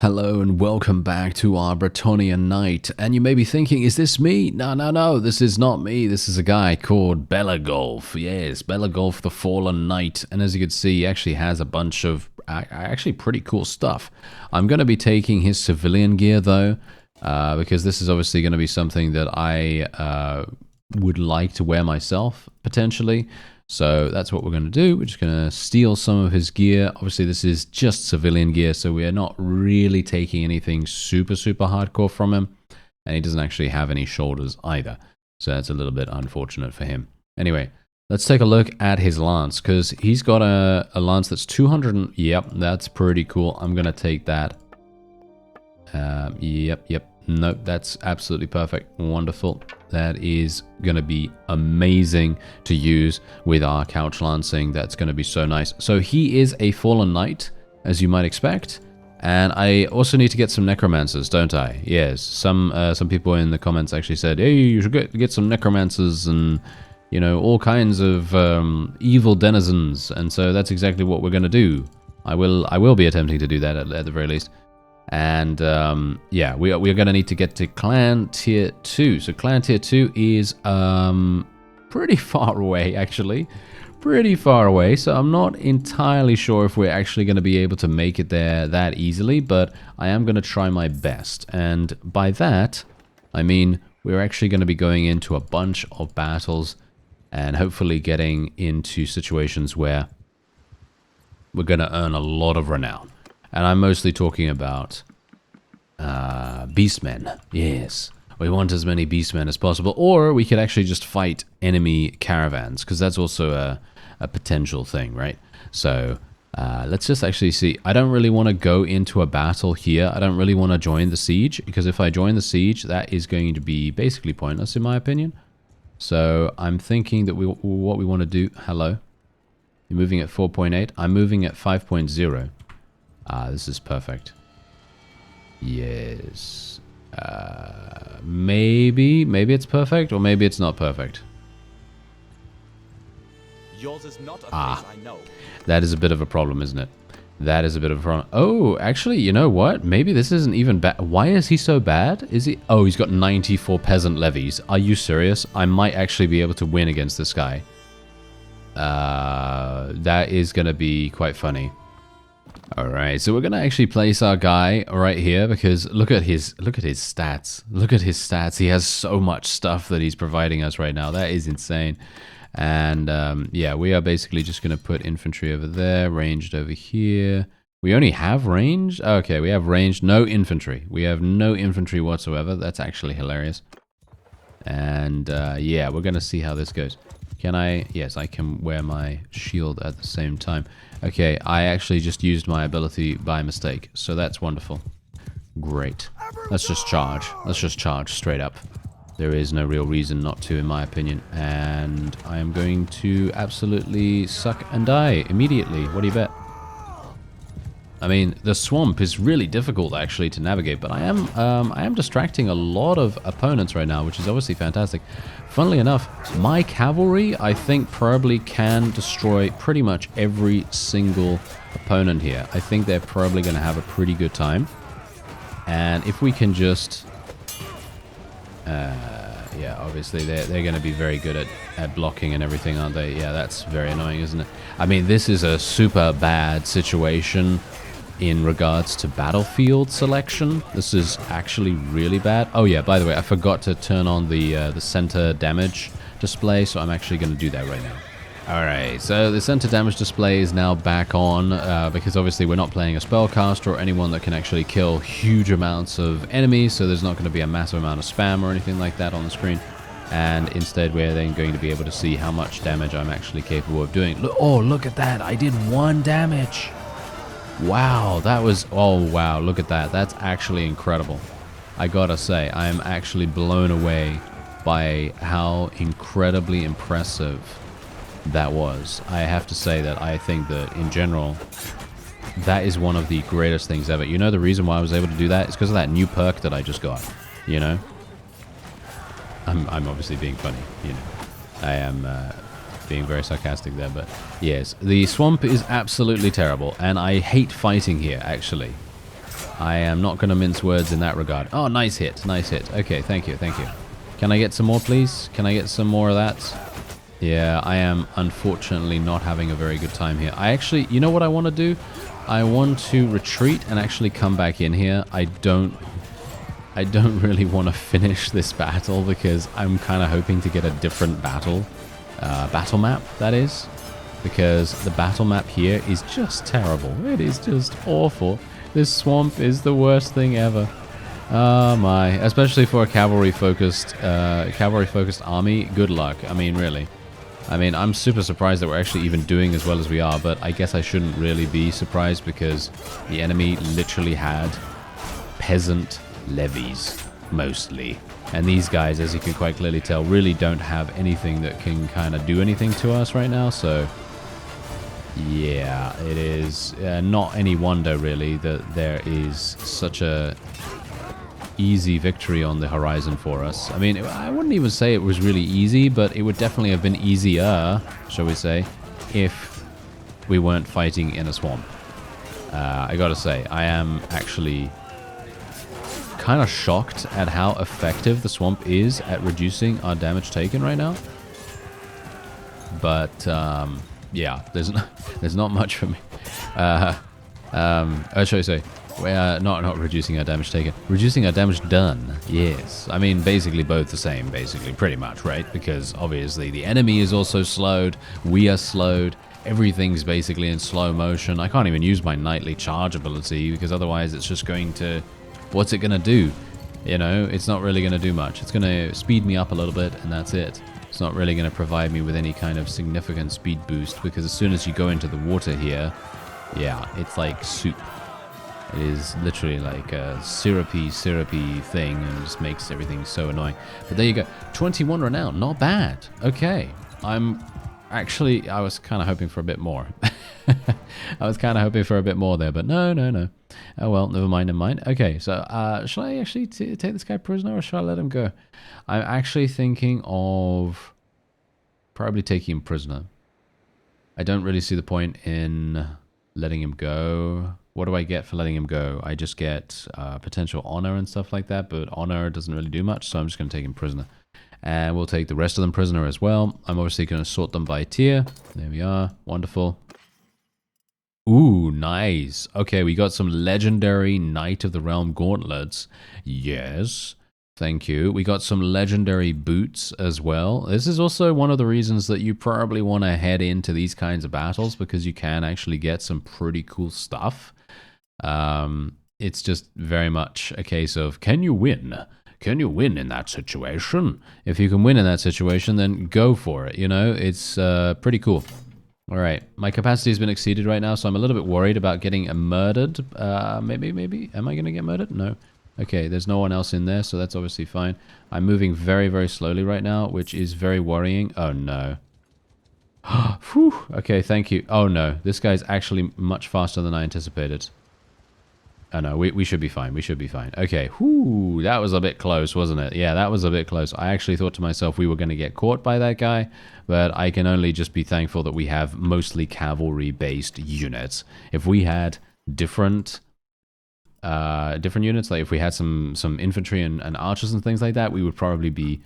Hello and welcome back to our Bretonian Knight. And you may be thinking, is this me? No, this is not me. This is a guy called Belagolf. Yes, Belagolf the Fallen Knight. And as you can see, he actually has a bunch of actually pretty cool stuff. I'm going to be taking his civilian gear though, because this is obviously going to be something that I would like to wear myself, potentially. So that's what we're going to do. We're just going to steal some of his gear. Obviously, this is just civilian gear, so we are not really taking anything super hardcore from him. And he doesn't actually have any shoulders either. So that's a little bit unfortunate for him. Anyway, let's take a look at his lance, because he's got a lance that's 200. Yep, that's pretty cool. I'm going to take that. Yep. Nope, that's absolutely perfect. Wonderful. That is going to be amazing to use with our couch lancing. That's going to be so nice. So he is a fallen knight, as you might expect. And I also need to get some necromancers, don't I? Yes. Some people in the comments actually said, hey, you should get some necromancers and, you know, all kinds of evil denizens. And so that's exactly what we're going to do. I will be attempting to do that at the very least. And yeah, we're going to need to get to clan tier 2. So clan tier 2 is pretty far away, actually. Pretty far away. So I'm not entirely sure if we're actually going to be able to make it there that easily, but I am going to try my best. And by that, I mean we're actually going to be going into a bunch of battles and hopefully getting into situations where we're going to earn a lot of renown. And I'm mostly talking about beastmen. Yes, we want as many beastmen as possible. Or we could actually just fight enemy caravans, because that's also a potential thing, right? So let's just actually see. I don't really want to go into a battle here. I don't really want to join the siege, because if I join the siege, that is going to be basically pointless in my opinion. So I'm thinking that what we want to do... Hello? You're moving at 4.8. I'm moving at 5.0. This is perfect. Yes. Maybe it's perfect, or maybe it's not perfect. Yours is not a face I know. That is a bit of a problem, isn't it? That is a bit of a problem. Oh, actually, you know what? Maybe this isn't even bad. Why is he so bad? Is he? Oh, he's got 94 peasant levies. Are you serious? I might actually be able to win against this guy. That is going to be quite funny. Alright, so we're going to actually place our guy right here, because look at his stats. Look at his stats. He has so much stuff that he's providing us right now. That is insane. And yeah, we are basically just going to put infantry over there, ranged over here. We only have ranged? Okay, we have ranged, no infantry. We have no infantry whatsoever. That's actually hilarious. And yeah, we're going to see how this goes. Can I? Yes, I can wear my shield at the same time. Okay, I actually just used my ability by mistake, so that's wonderful. Great. Let's just charge. Let's just charge straight up. There is no real reason not to, in my opinion. And I am going to absolutely suck and die immediately. What do you bet? I mean, the swamp is really difficult actually to navigate, but I am distracting a lot of opponents right now, which is obviously fantastic. Funnily enough, my cavalry, I think, probably can destroy pretty much every single opponent here. I think they're probably going to have a pretty good time. And if we can just... yeah, obviously they're going to be very good at blocking and everything, aren't they? Yeah, that's very annoying, isn't it? I mean, this is a super bad situation in regards to battlefield selection. This is actually really bad. Oh yeah, by the way, I forgot to turn on the center damage display, so I'm actually going to do that right now. Alright, so the center damage display is now back on, because obviously we're not playing a spellcaster or anyone that can actually kill huge amounts of enemies, so there's not going to be a massive amount of spam or anything like that on the screen. And instead we're then going to be able to see how much damage I'm actually capable of doing. Oh, look at that! I did 1 damage! Wow, that was... Oh, wow, look at that. That's actually incredible. I gotta say, I am actually blown away by how incredibly impressive that was. I have to say that I think that, in general, that is one of the greatest things ever. You know the reason why I was able to do that? It's because of that new perk that I just got, you know? I'm obviously being funny, you know. I am... being very sarcastic there, but yes, the swamp is absolutely terrible, and I hate fighting here, actually. I am not going to mince words in that regard. Oh, nice hit. Nice hit. Okay, thank you. Thank you. Can I get some more, please? Can I get some more of that? Yeah, I am unfortunately not having a very good time here. I actually, you know what I want to do? I want to retreat and actually come back in here. I don't really want to finish this battle because I'm kind of hoping to get a different battle map, that is. Because the battle map here is just terrible. It is just awful. This swamp is the worst thing ever. Oh my. Especially for a cavalry-focused army. Good luck. I mean, really. I mean, I'm super surprised that we're actually even doing as well as we are, but I guess I shouldn't really be surprised because the enemy literally had peasant levies, mostly. And these guys, as you can quite clearly tell, really don't have anything that can kind of do anything to us right now, so... yeah, it is not any wonder, really, that there is such a easy victory on the horizon for us. I mean, I wouldn't even say it was really easy, but it would definitely have been easier, shall we say, if we weren't fighting in a swamp. I gotta say, I am actually kind of shocked at how effective the swamp is at reducing our damage taken right now. But, yeah, there's not much for me. Shall I say? We're not reducing our damage taken. Reducing our damage done. Yes. I mean, basically both the same, basically. Pretty much, right? Because obviously the enemy is also slowed. We are slowed. Everything's basically in slow motion. I can't even use my nightly charge ability because otherwise it's just going to... what's it going to do? You know, it's not really going to do much. It's going to speed me up a little bit and that's it. It's not really going to provide me with any kind of significant speed boost because as soon as you go into the water here, yeah, it's like soup. It is literally like a syrupy thing and just makes everything so annoying. But there you go. 21 renown. Not bad. Okay. I was kind of hoping for a bit more. I was kind of hoping for a bit more there, but no. Oh well, never mind. Okay, so shall I actually take this guy prisoner or shall I let him go? I'm actually thinking of probably taking him prisoner. I don't really see the point in letting him go. What do I get for letting him go? I just get potential honor and stuff like that, but honor doesn't really do much, so I'm just going to take him prisoner. And we'll take the rest of them prisoner as well. I'm obviously going to sort them by tier. There we are. Wonderful. Ooh, nice. Okay, we got some legendary Knight of the Realm gauntlets. Yes. Thank you. We got some legendary boots as well. This is also one of the reasons that you probably want to head into these kinds of battles because you can actually get some pretty cool stuff. It's just very much a case of, can you win? Can you win in that situation? If you can win in that situation, then go for it. You know, it's pretty cool. All right, my capacity has been exceeded right now, so I'm a little bit worried about getting murdered. Maybe. Am I going to get murdered? No. Okay, there's no one else in there, so that's obviously fine. I'm moving very, very slowly right now, which is very worrying. Oh, no. Whew. Okay, thank you. Oh, no. This guy's actually much faster than I anticipated. Oh, no. We should be fine. We should be fine. Okay. Whew. That was a bit close, wasn't it? Yeah, that was a bit close. I actually thought to myself we were going to get caught by that guy, but I can only just be thankful that we have mostly cavalry-based units. If we had different units, like if we had some infantry and archers and things like that, we would probably be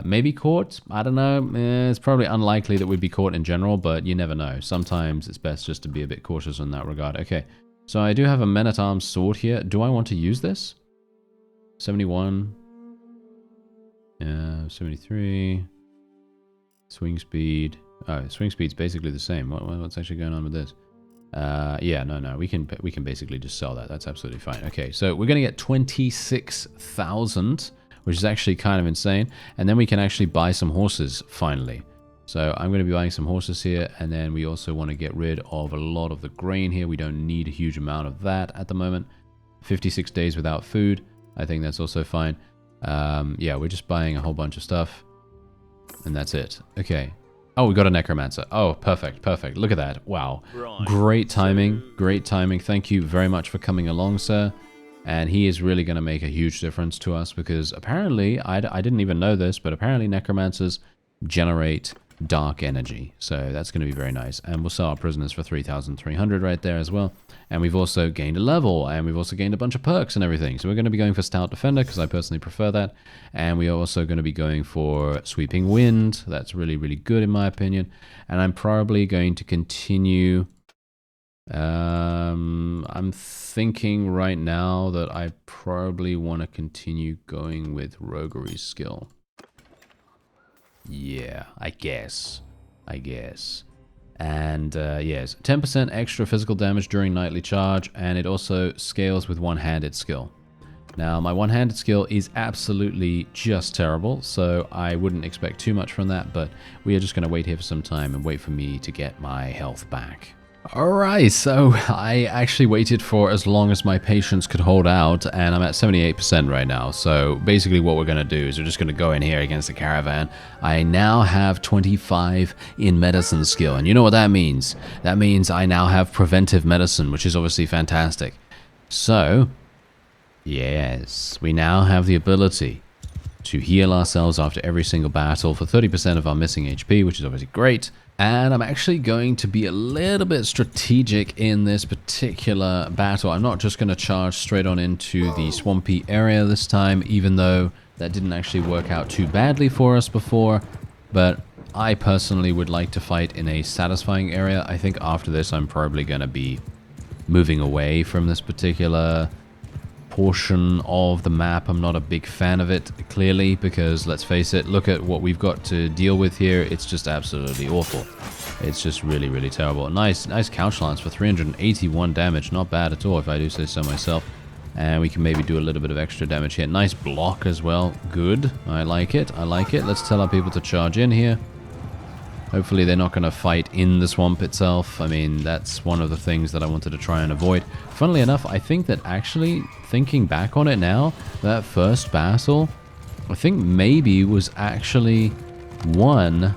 maybe caught. I don't know. It's probably unlikely that we'd be caught in general, but you never know. Sometimes it's best just to be a bit cautious in that regard. Okay, so I do have a men-at-arms sword here. Do I want to use this? 71. 73. Swing speed. Oh, swing speed's basically the same. What's actually going on with this? Yeah, no, we can basically just sell that. That's absolutely fine. Okay, so we're gonna get 26,000, which is actually kind of insane, and then we can actually buy some horses finally. So I'm gonna be buying some horses here, and then we also want to get rid of a lot of the grain here. We don't need a huge amount of that at the moment. 56 days without food. I think that's also fine. Yeah, we're just buying a whole bunch of stuff, and that's it. Okay. Oh, we got a necromancer. Oh, perfect. Look at that. Wow. Right. Great timing. Great timing. Thank you very much for coming along, sir. And he is really going to make a huge difference to us because apparently, I didn't even know this, but apparently necromancers generate dark energy. So that's going to be very nice. And we'll sell our prisoners for 3,300 right there as well. And we've also gained a level, and we've also gained a bunch of perks and everything. So we're going to be going for Stout Defender, because I personally prefer that. And we are also going to be going for Sweeping Wind. That's really, really good in my opinion. And I'm probably going to continue... I'm thinking right now that I probably want to continue going with Roguery skill. Yeah, I guess. And yes, 10% extra physical damage during nightly charge, and it also scales with one-handed skill. Now, my one-handed skill is absolutely just terrible, so I wouldn't expect too much from that, but we are just going to wait here for some time and wait for me to get my health back. Alright, so I actually waited for as long as my patience could hold out, and I'm at 78% right now. So basically what we're going to do is we're just going to go in here against the caravan. I now have 25 in medicine skill, and you know what that means? That means I now have preventive medicine, which is obviously fantastic. So, yes, we now have the ability to heal ourselves after every single battle for 30% of our missing HP, which is obviously great. And I'm actually going to be a little bit strategic in this particular battle. I'm not just going to charge straight on into the swampy area this time, even though that didn't actually work out too badly for us before. But I personally would like to fight in a satisfying area. I think after this, I'm probably going to be moving away from this particular portion of the map. I'm not a big fan of it, clearly, because let's face it, look at what we've got to deal with here. It's just absolutely awful. It's just really, really terrible. Nice couch lance for 381 damage. Not bad at all, if I do say so myself. And we can maybe do a little bit of extra damage here. Nice block as well. Good. I like it. Let's tell our people to charge in here. Hopefully they're not going to fight in the swamp itself. I mean, that's one of the things that I wanted to try and avoid. Funnily enough, I think that actually, thinking back on it now, that first battle, I think maybe was actually won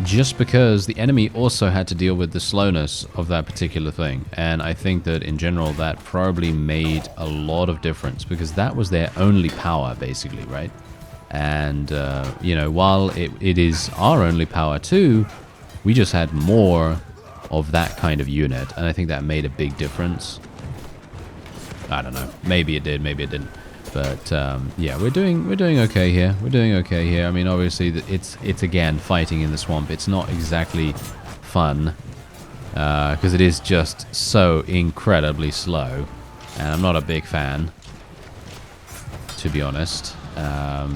just because the enemy also had to deal with the slowness of that particular thing. And I think that in general, that probably made a lot of difference, because that was their only power, basically, right? And, you know, while it is our only power too, we just had more of that kind of unit. And I think that made a big difference. I don't know. Maybe it did, maybe it didn't. But, yeah, we're doing okay here. I mean, obviously, it's again, fighting in the swamp. It's not exactly fun, because it is just so incredibly slow. And I'm not a big fan, to be honest.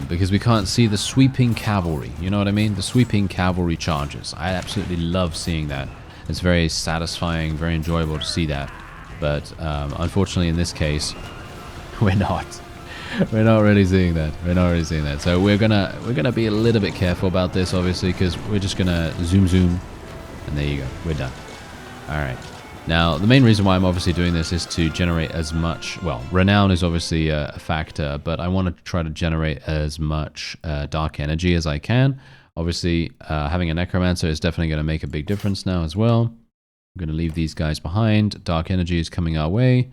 Because we can't see the sweeping cavalry, you know what I mean? The sweeping cavalry charges. I absolutely love seeing that. It's very satisfying, very enjoyable to see that. But unfortunately in this case, we're not. We're not really seeing that. So we're gonna be a little bit careful about this, obviously, because we're just gonna zoom, and there you go. We're done. Alright. Now, the main reason why I'm obviously doing this is to generate as much... Well, renown is obviously a factor, but I want to try to generate as much dark energy as I can. Obviously, having a necromancer is definitely going to make a big difference now as well. I'm going to leave these guys behind. Dark energy is coming our way.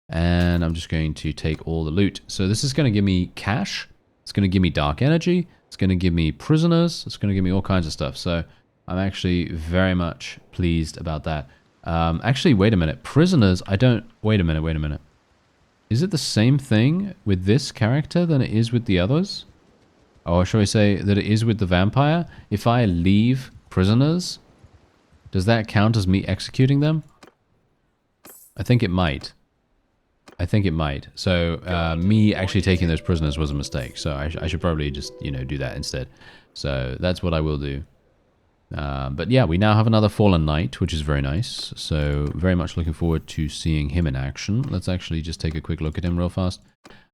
And I'm just going to take all the loot. So this is going to give me cash. It's going to give me dark energy. It's going to give me prisoners. It's going to give me all kinds of stuff. So I'm actually very much pleased about that. Actually, wait a minute. Prisoners, I don't... Wait a minute. Is it the same thing with this character than it is with the others? Or shall we say that it is with the vampire? If I leave prisoners, does that count as me executing them? I think it might. So, me actually taking those prisoners was a mistake. So I should probably just, you know, do that instead. So that's what I will do. But yeah, we now have another Fallen Knight, which is very nice. So very much looking forward to seeing him in action. Let's actually just take a quick look at him real fast.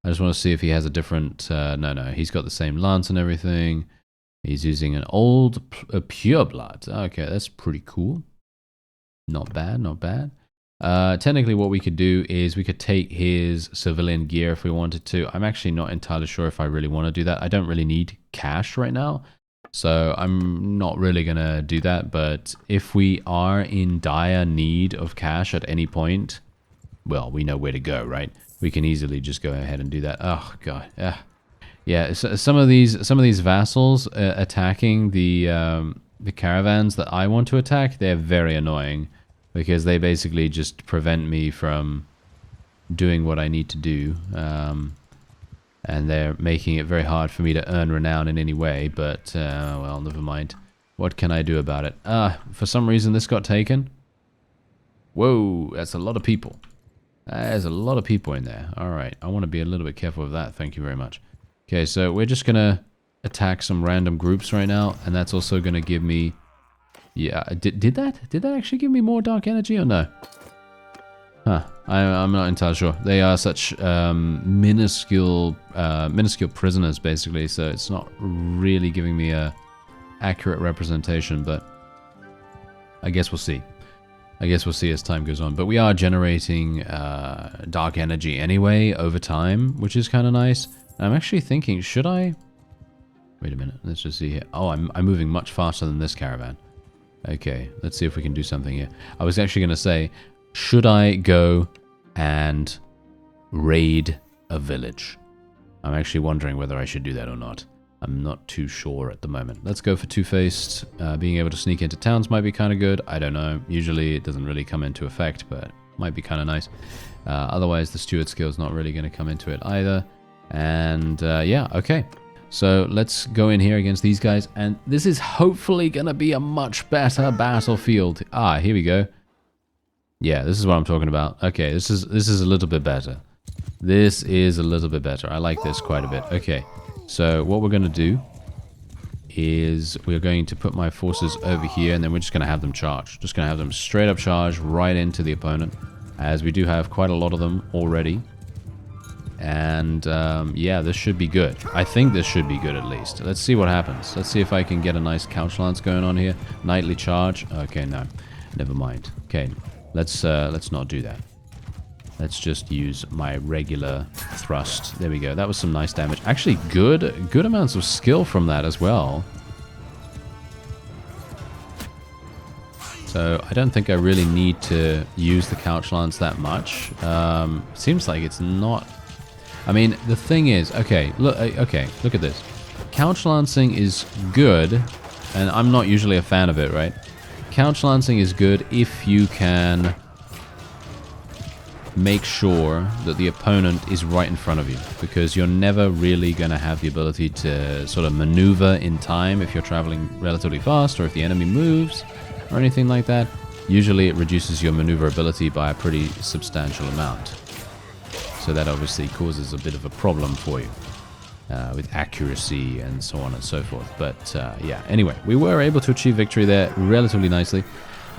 I just want to see if he has a different... no, he's got the same lance and everything. He's using an old pureblood. Okay, that's pretty cool. Not bad. Technically what we could do is we could take his civilian gear if we wanted to. I'm actually not entirely sure if I really want to do that. I don't really need cash right now. So I'm not really going to do that, but if we are in dire need of cash at any point, well, we know where to go, right? We can easily just go ahead and do that. Oh, God. Yeah, so some of these vassals attacking the the caravans that I want to attack, they're very annoying because they basically just prevent me from doing what I need to do. And they're making it very hard for me to earn renown in any way, but, well, never mind. What can I do about it? For some reason this got taken. Whoa, that's a lot of people. There's a lot of people in there. Alright, I want to be a little bit careful of that, thank you very much. Okay, so we're just gonna attack some random groups right now, and that's also gonna give me... Yeah, did that actually give me more dark energy or no? Huh, I'm not entirely sure. They are such minuscule prisoners, basically, so it's not really giving me a accurate representation, but I guess we'll see. I guess we'll see as time goes on. But we are generating dark energy anyway over time, which is kind of nice. I'm actually thinking, should I... Wait a minute, let's just see here. Oh, I'm moving much faster than this caravan. Okay, let's see if we can do something here. I was actually going to say... Should I go and raid a village? I'm actually wondering whether I should do that or not. I'm not too sure at the moment. Let's go for Two-Faced. Being able to sneak into towns might be kind of good. I don't know. Usually it doesn't really come into effect, but might be kind of nice. Otherwise, the Steward skill is not really going to come into it either. And yeah, okay. So let's go in here against these guys. And this is hopefully going to be a much better battlefield. Ah, here we go. Yeah, this is what I'm talking about. Okay, this is a little bit better. This is a little bit better. I like this quite a bit. Okay, so what we're going to do is we're going to put my forces over here, and then we're just going to have them charge. Just going to have them straight up charge right into the opponent, as we do have quite a lot of them already. And yeah, this should be good. I think this should be good at least. Let's see what happens. Let's see if I can get a nice couch lance going on here. Nightly charge. Okay, no, never mind. Okay. Let's not do that. Let's just use my regular thrust. There we go. That was some nice damage. Actually, good amounts of skill from that as well. So I don't think I really need to use the couch lance that much. Seems like it's not. I mean, the thing is, okay, look at this. Couch lancing is good, and I'm not usually a fan of it, right? Couch lancing is good if you can make sure that the opponent is right in front of you, because you're never really going to have the ability to sort of maneuver in time if you're traveling relatively fast or if the enemy moves or anything like that. Usually it reduces your maneuverability by a pretty substantial amount. So that obviously causes a bit of a problem for you. With accuracy and so on and so forth. But yeah, anyway, we were able to achieve victory there relatively nicely.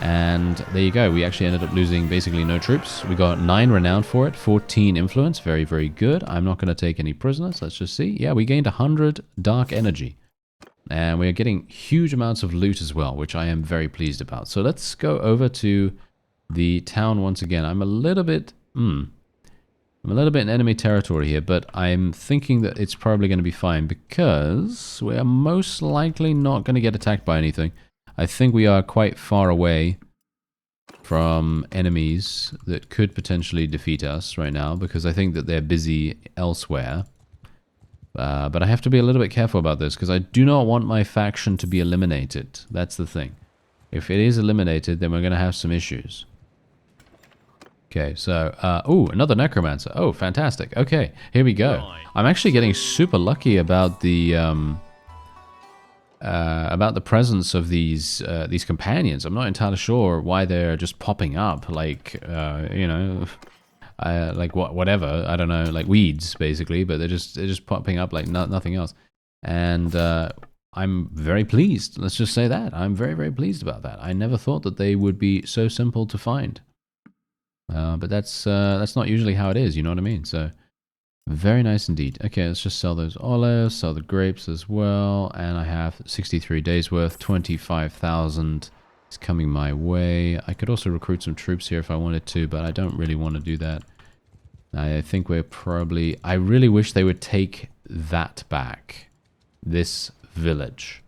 And there you go. We actually ended up losing basically no troops. We got 9 renown for it, 14 influence. Very, very good. I'm not going to take any prisoners. Let's just see. Yeah, we gained 100 dark energy. And we are getting huge amounts of loot as well, which I am very pleased about. So let's go over to the town once again. I'm a little bit in enemy territory here, but I'm thinking that it's probably going to be fine because we are most likely not going to get attacked by anything. I think we are quite far away from enemies that could potentially defeat us right now because I think that they're busy elsewhere. But I have to be a little bit careful about this because I do not want my faction to be eliminated. That's the thing. If it is eliminated, then we're going to have some issues. Okay, so, ooh, another necromancer. Oh, fantastic. Okay, here we go. Right. I'm actually getting super lucky about the presence of these companions. I'm not entirely sure why they're just popping up, like, you know, like whatever. I don't know, like weeds basically, but they're just popping up like nothing else. And I'm very pleased. Let's just say that I'm very, very pleased about that. I never thought that they would be so simple to find. But that's not usually how it is, you know what I mean? So, very nice indeed. Okay, let's just sell those olives, sell the grapes as well, and I have 63 days worth, 25,000 is coming my way. I could also recruit some troops here if I wanted to, but I don't really want to do that. I think we're probably... I really wish they would take that back. This village.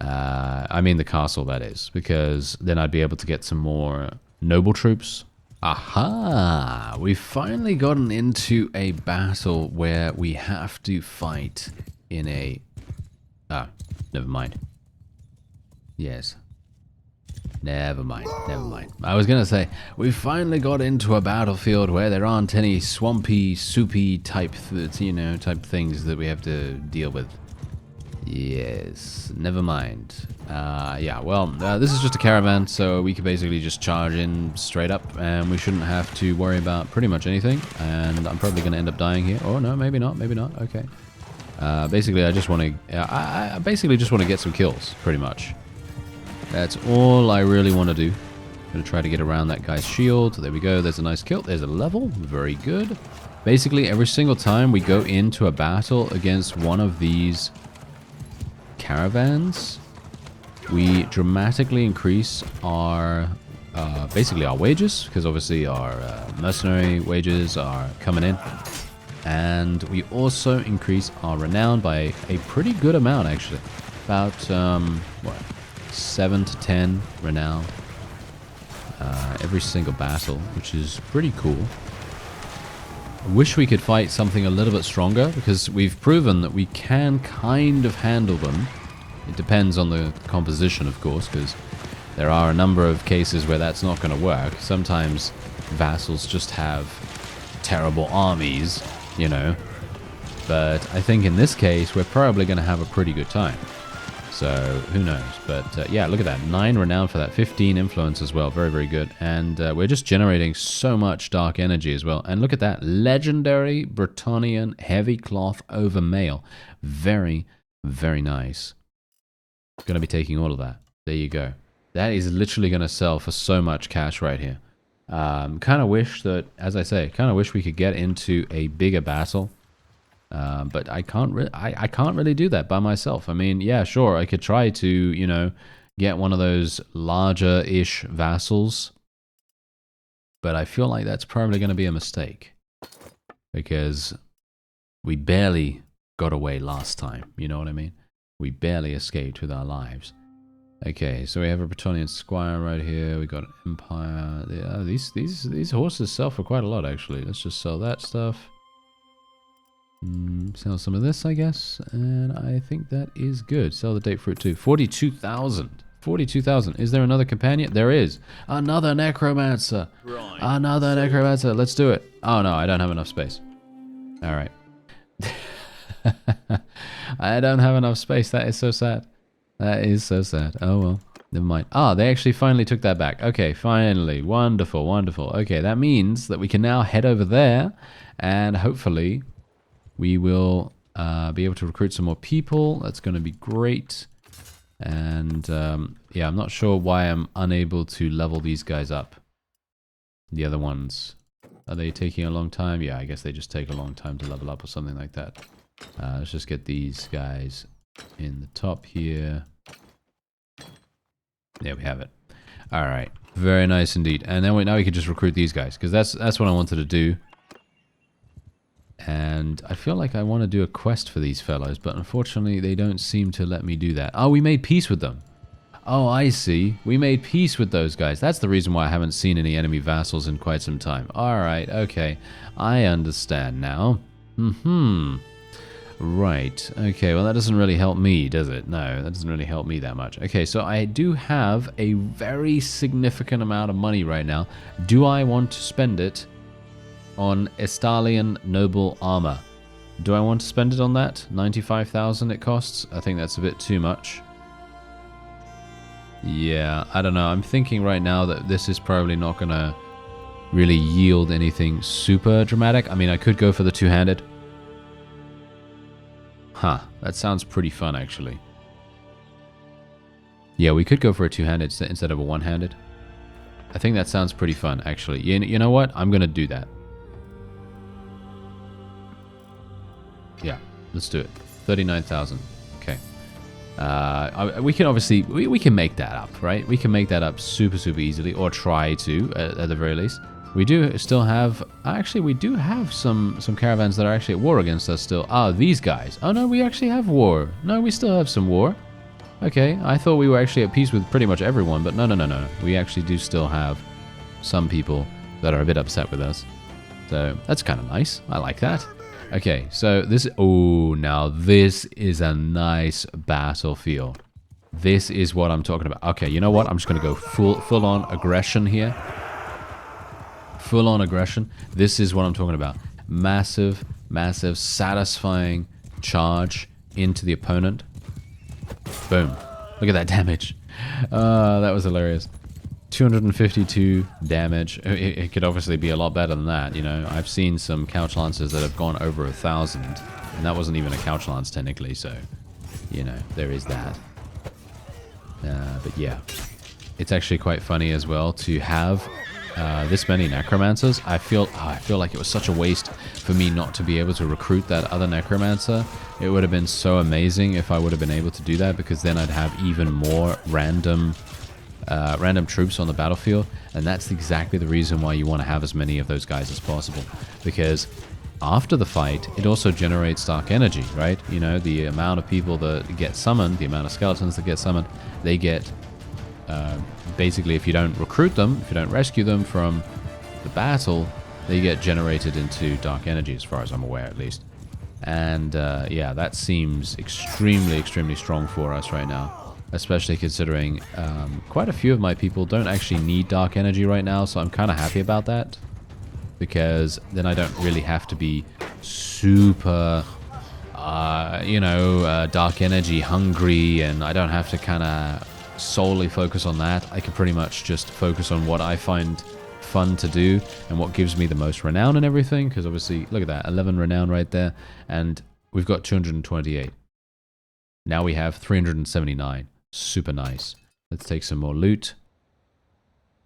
I mean the castle, that is, because then I'd be able to get some more noble troops. Aha! We've finally gotten into a battle where we have to fight in a... Ah, never mind. Yes. Never mind, never mind. I was gonna say, we finally got into a battlefield where there aren't any swampy, soupy type, type things that we have to deal with. Yes, never mind. Yeah, well, this is just a caravan, so we can basically just charge in straight up, and we shouldn't have to worry about pretty much anything. And I'm probably gonna end up dying here. Oh no, maybe not, maybe not. Okay. Basically, I just want to. I basically just want to get some kills, pretty much. That's all I really want to do. I'm going to try to get around that guy's shield. There we go. There's a nice kill. There's a level. Very good. Basically, every single time we go into a battle against one of these caravans, we dramatically increase our, basically our wages, because obviously our mercenary wages are coming in. And we also increase our renown by a pretty good amount, actually. About, what? 7 to 10 renown every single battle, which is pretty cool. I wish we could fight something a little bit stronger, because we've proven that we can kind of handle them. It depends on the composition, of course, because there are a number of cases where that's not going to work. Sometimes vassals just have terrible armies, you know. But I think in this case, we're probably going to have a pretty good time. So, who knows? But, yeah, look at that. 9 renown for that. 15 influence as well. Very, very good. And we're just generating so much dark energy as well. And look at that. Legendary Bretonnian heavy cloth over mail. Very, very nice. Going to be taking all of that. There you go. That is literally going to sell for so much cash right here. Kind of wish that, as I say, kind of wish we could get into a bigger battle. But I can't really do that by myself. I mean, yeah, sure, I could try to, you know, get one of those larger-ish vassals. But I feel like that's probably going to be a mistake. Because we barely got away last time, you know what I mean? We barely escaped with our lives. Okay, so we have a Bretonnian Squire right here. We got an Empire. Yeah, these horses sell for quite a lot, actually. Let's just sell that stuff. Sell some of this, I guess, and I think that is good. Sell the date fruit too. 42,000. 42,000. Is there another companion? There is. Another necromancer. Right. Another necromancer. Let's do it. Oh no, I don't have enough space. All right. I don't have enough space. That is so sad. That is so sad. Oh well. Never mind. Ah, they actually finally took that back. Okay, finally. Wonderful, wonderful. Okay, that means that we can now head over there and hopefully we will be able to recruit some more people. That's going to be great. And yeah, I'm not sure why I'm unable to level these guys up. The other ones. Are they taking a long time? Yeah, I guess they just take a long time to level up or something like that. Let's just get these guys in the top here. There we have it. All right. Very nice indeed. And then now we can just recruit these guys, because that's what I wanted to do. And I feel like I want to do a quest for these fellows, but unfortunately they don't seem to let me do that. Oh, we made peace with them. Oh, I see. We made peace with those guys. That's the reason why I haven't seen any enemy vassals in quite some time. Alright, okay. I understand now. Right. Okay, well that doesn't really help me, does it? No, that doesn't really help me that much. Okay, so I do have a very significant amount of money right now. Do I want to spend it on Estalian Noble Armor? Do I want to spend it on that? 95,000 it costs? I think that's a bit too much. Yeah, I don't know. I'm thinking right now that this is probably not going to really yield anything super dramatic. I mean, I could go for the two-handed. Huh, that sounds pretty fun, actually. Yeah, we could go for a two-handed instead of a one-handed. I think that sounds pretty fun, actually. You know what? I'm going to do that. Yeah, let's do it. 39,000. Okay. We can obviously we can make that up, right? We can make that up super easily, or try to at the very least. We do still have. Actually, we do have some caravans that are actually at war against us still. Ah, these guys. Oh no, we actually have war. No, we still have some war. Okay, I thought we were actually at peace with pretty much everyone, but no. We actually do still have some people that are a bit upset with us. So that's kind of nice. I like that. Okay, so this... Oh, now this is a nice battlefield. This is what I'm talking about. Okay, you know what? I'm just going to go full on aggression here. Full on aggression. This is what I'm talking about. Massive, massive, satisfying charge into the opponent. Boom. Look at that damage. That was hilarious. 252 damage. It could obviously be a lot better than that, you know. I've seen some couch lancers that have gone over 1,000, and that wasn't even a couch lance technically, so, you know, there is that. But yeah, it's actually quite funny as well to have this many necromancers. I feel like it was such a waste for me not to be able to recruit that other necromancer. It would have been so amazing if I would have been able to do that, because then I'd have even more random troops on the battlefield, and that's exactly the reason why you want to have as many of those guys as possible, because after the fight, it also generates dark energy, right? You know, the amount of people that get summoned, the amount of skeletons that get summoned, they get, basically, if you don't recruit them, if you don't rescue them from the battle, they get generated into dark energy, as far as I'm aware, at least. And, yeah, that seems extremely, extremely strong for us right now, especially considering quite a few of my people don't actually need dark energy right now, so I'm kind of happy about that. Because then I don't really have to be super, you know, dark energy hungry, and I don't have to kind of solely focus on that. I can pretty much just focus on what I find fun to do and what gives me the most renown and everything, because obviously, look at that, 11 renown right there, and we've got 228. Now we have 379. Super nice. Let's take some more loot.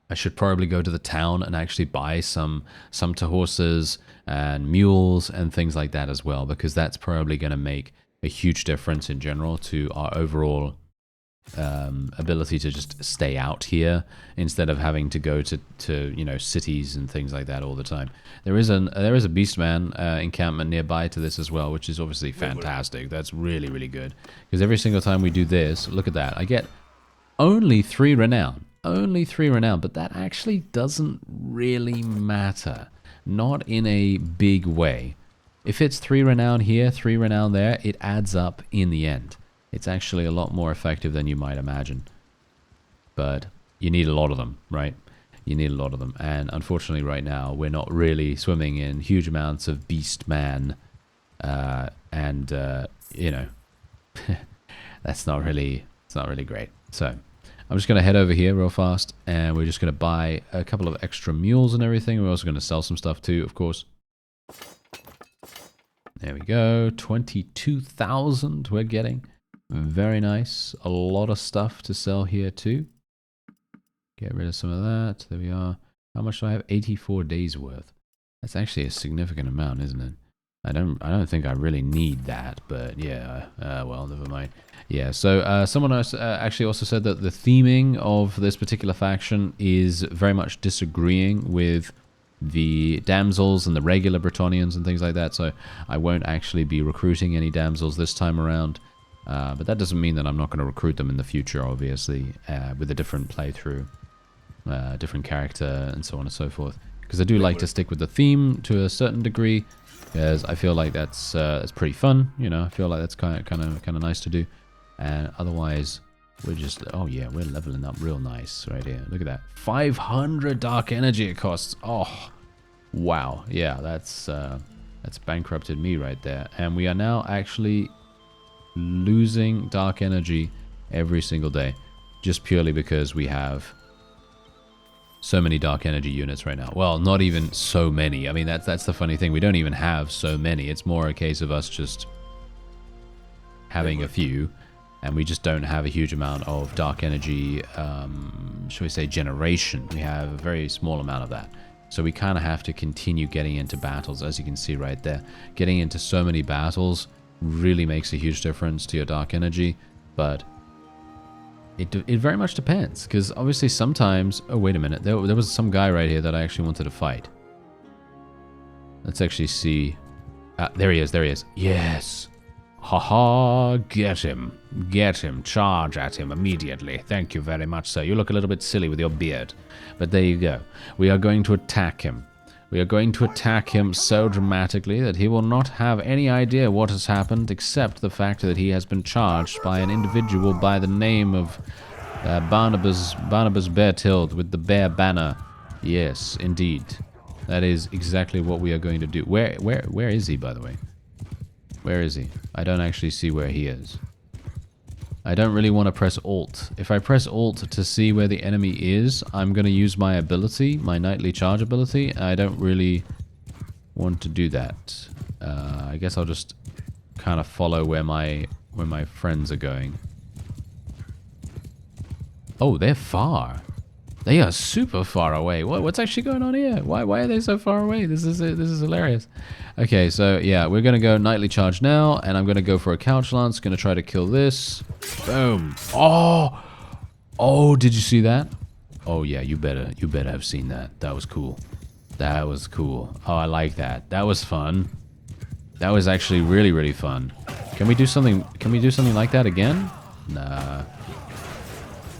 I should probably go to the town and actually buy some horses and mules and things like that as well, because that's probably going to make a huge difference in general to our overall ability to just stay out here instead of having to go to you know, cities and things like that all the time. There is a Beastman encampment nearby to this as well, which is obviously fantastic. That's really, really good, because every single time we do this, look at that, I get only 3 renown. Only 3 renown, but that actually doesn't really matter. Not in a big way. If it's 3 renown here, 3 renown there, it adds up in the end. It's actually a lot more effective than you might imagine. But you need a lot of them, right? You need a lot of them. And unfortunately right now, we're not really swimming in huge amounts of Beastman. You know, it's not really great. So I'm just going to head over here real fast, and we're just going to buy a couple of extra mules and everything. We're also going to sell some stuff too, of course. There we go. 22,000 we're getting. Very nice. A lot of stuff to sell here too. Get rid of some of that. There we are. How much do I have? 84 days worth. That's actually a significant amount, isn't it? I don't think I really need that, but yeah, well, never mind. Yeah, so someone else actually also said that the theming of this particular faction is very much disagreeing with the damsels and the regular Bretonnians and things like that, so I won't actually be recruiting any damsels this time around. But that doesn't mean that I'm not going to recruit them in the future, obviously, with a different playthrough, different character, and so on and so forth. Because I do like to stick with the theme to a certain degree, because I feel like that's pretty fun. You know, I feel like that's kind of nice to do. And otherwise, we're just, oh yeah, we're leveling up real nice right here. Look at that, 500 dark energy it costs. Oh, wow, yeah, that's bankrupted me right there. And we are now actually losing dark energy every single day, just purely because we have so many dark energy units right now. Well, not even so many. I mean, that's the funny thing. We don't even have so many. It's more a case of us just having a few, and we just don't have a huge amount of dark energy, shall we say, generation. We have a very small amount of that. So we kind of have to continue getting into battles, as you can see right there. Getting into so many battles really makes a huge difference to your dark energy, but it very much depends, because obviously sometimes... Oh, wait a minute. There was some guy right here that I actually wanted to fight. Let's actually see. There he is, there he is. Yes! Haha, get him. Get him. Charge at him immediately. Thank you very much, sir. You look a little bit silly with your beard. But there you go. We are going to attack him. We are going to attack him so dramatically that he will not have any idea what has happened, except the fact that he has been charged by an individual by the name of Barnabas Beartild with the bear banner. Yes, indeed. That is exactly what we are going to do. Where is he, by the way? Where is he? I don't actually see where he is. I don't really want to press Alt. If I press Alt to see where the enemy is, I'm going to use my ability, my Nightly Charge ability. I don't really want to do that. I guess I'll just kind of follow where my friends are going. Oh, they're far. They are super far away. What's actually going on here? Why are they so far away? This is hilarious. Okay, so yeah, we're gonna go Nightly Charge now, and I'm gonna go for a Couch Lance. Gonna try to kill this. Boom. Oh, did you see that? Oh yeah, you better have seen that. That was cool. That was cool. Oh, I like that. That was fun. That was actually really, really fun. Can we do something? Can we do something like that again? Nah.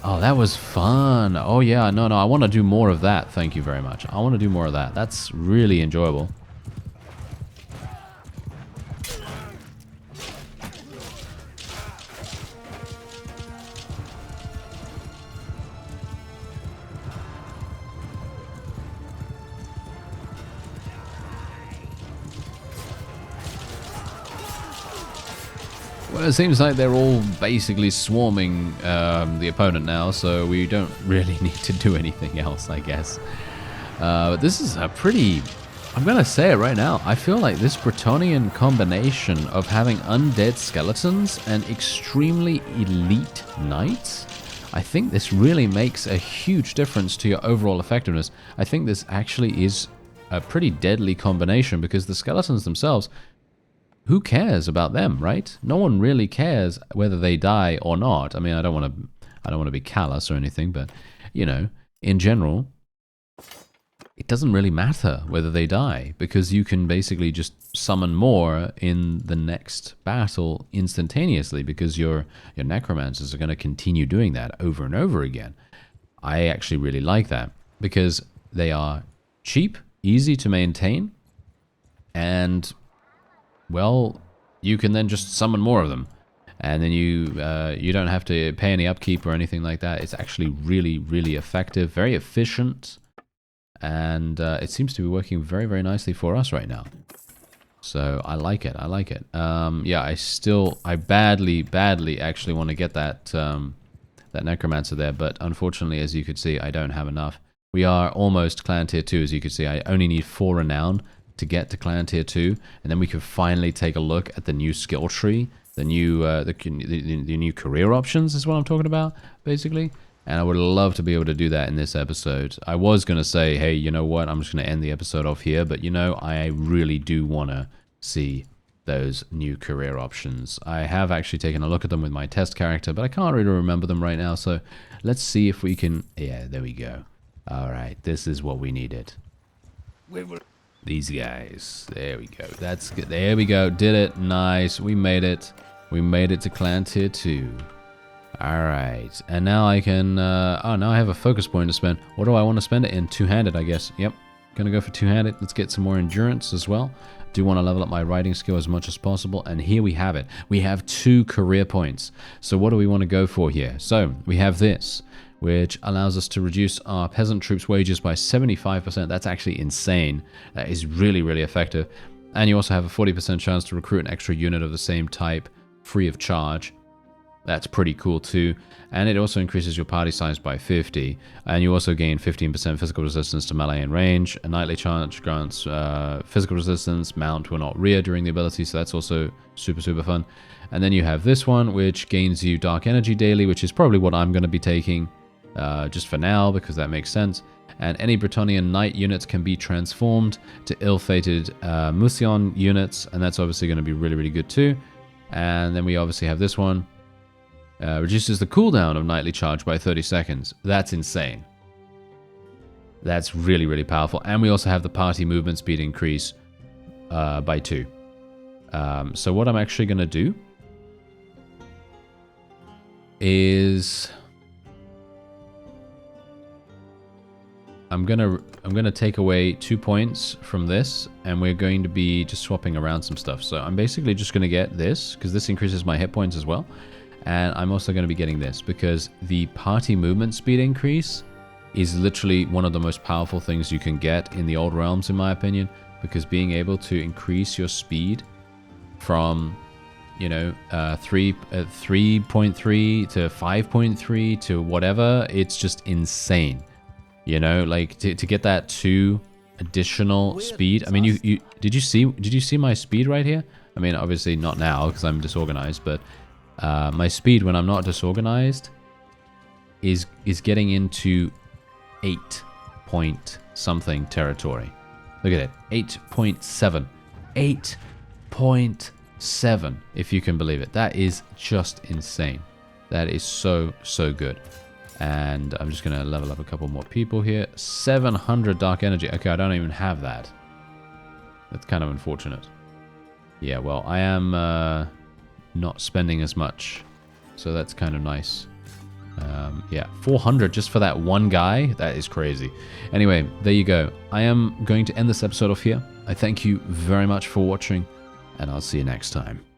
Oh, that was fun. Oh, yeah. No, I want to do more of that. Thank you very much. I want to do more of that. That's really enjoyable. Well, it seems like they're all basically swarming the opponent now, so we don't really need to do anything else, I guess. But this is a pretty... I'm going to say it right now. I feel like this Bretonnian combination of having undead skeletons and extremely elite knights, I think this really makes a huge difference to your overall effectiveness. I think this actually is a pretty deadly combination because the skeletons themselves... Who cares about them, right? No one really cares whether they die or not. I mean, I don't want to be callous or anything, but you know, in general, it doesn't really matter whether they die because you can basically just summon more in the next battle instantaneously because your necromancers are going to continue doing that over and over again. I actually really like that because they are cheap, easy to maintain, and well, you can then just summon more of them. And then you don't have to pay any upkeep or anything like that. It's actually really, really effective, very efficient. And it seems to be working very, very nicely for us right now. So I like it, I like it. Yeah, I badly actually want to get that, that Necromancer there. But unfortunately, as you could see, I don't have enough. We are almost Clan Tier 2, as you can see. I only need 4 Renown to get to Clan Tier 2, and then we can finally take a look at the new skill tree, the new the new career options is what I'm talking about, basically. And I would love to be able to do that in this episode. I was going to say, hey, you know what, I'm just going to end the episode off here, but you know, I really do want to see those new career options. I have actually taken a look at them with my test character, but I can't really remember them right now, so let's see if we can... Yeah, there we go. Alright, this is what we needed. These guys. There we go. That's good. There we go. Did it. Nice. We made it. We made it to Clan Tier 2. Alright. And now I can... oh, now I have a focus point to spend. What do I want to spend it in? Two-handed, I guess. Yep. Gonna go for two-handed. Let's get some more endurance as well. Do want to level up my riding skill as much as possible. And here we have it. We have 2 career points. So what do we want to go for here? So, we have this, which allows us to reduce our peasant troops' wages by 75%. That's actually insane. That is really, really effective. And you also have a 40% chance to recruit an extra unit of the same type, free of charge. That's pretty cool too. And it also increases your party size by 50. And you also gain 15% physical resistance to melee and range. A nightly charge grants physical resistance, mount will not rear during the ability, so that's also super, super fun. And then you have this one, which gains you dark energy daily, which is probably what I'm going to be taking. Just for now, because that makes sense. And any Bretonnian knight units can be transformed to ill-fated Musion units, and that's obviously going to be really, really good too. And then we obviously have this one. Reduces the cooldown of Nightly Charge by 30 seconds. That's insane. That's really, really powerful. And we also have the party movement speed increase by 2. So what I'm actually going to do is... I'm gonna take away 2 points from this, and we're going to be just swapping around some stuff. So I'm basically just gonna get this, because this increases my hit points as well. And I'm also gonna be getting this, because the party movement speed increase is literally one of the most powerful things you can get in the Old Realms, in my opinion. Because being able to increase your speed from, you know, 3.3 to 5.3 to whatever, it's just insane. You know, like to get that 2 additional speed. I mean, you did you see my speed right here? I mean, obviously not now because I'm disorganized, but my speed when I'm not disorganized is getting into 8 point something territory. Look at it, 8.7, 8.7, if you can believe it. That is just insane. That is so good. And I'm just going to level up a couple more people here. 700 dark energy. Okay, I don't even have that. That's kind of unfortunate. Yeah, well, I am not spending as much. So that's kind of nice. Yeah, 400 just for that one guy. That is crazy. Anyway, there you go. I am going to end this episode off here. I thank you very much for watching, and I'll see you next time.